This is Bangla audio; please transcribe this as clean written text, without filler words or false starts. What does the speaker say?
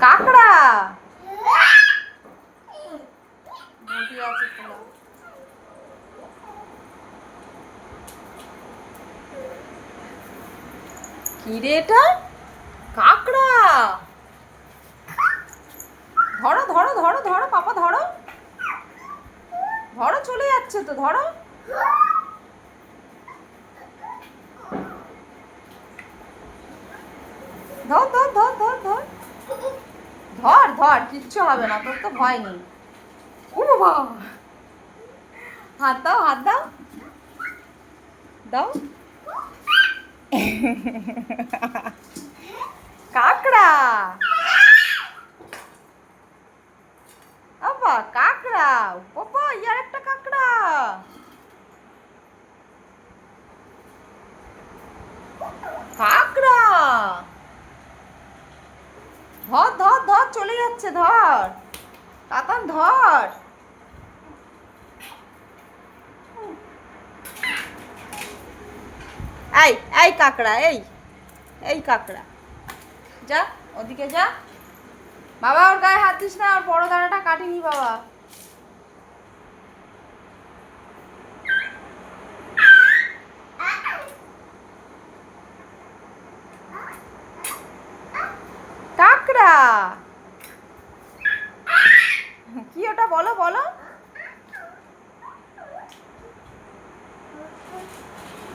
কাকড়া কি রে এটা? কাকড়া। ধরো ধরো ধরো ধরো পাপা ধরো ধরো, চলে যাচ্ছে তো, ধরো। ধর ধর ধর ধর ধর ধর ধর, কিচ্ছু হবে না, তোর তো ভয় নেই। ও বাবা, হাত দাও, হাত দাও, দাও। কাকড়া, বাবা কাকড়া, বাবা ইয়ার একটা কাকড়া। কাকড়া, ধর ধর ধর, চলে যাচ্ছে, ধর কাতান, ধর। এই এই কাকড়া, এই এই কাকড়া, যা ওদিকে যা। বাবা ওর গায়ে হাত দিস না, ওর বড় দানাটা কাটিনি বাবা। কাকড়া, কি ওটা বলো বলো।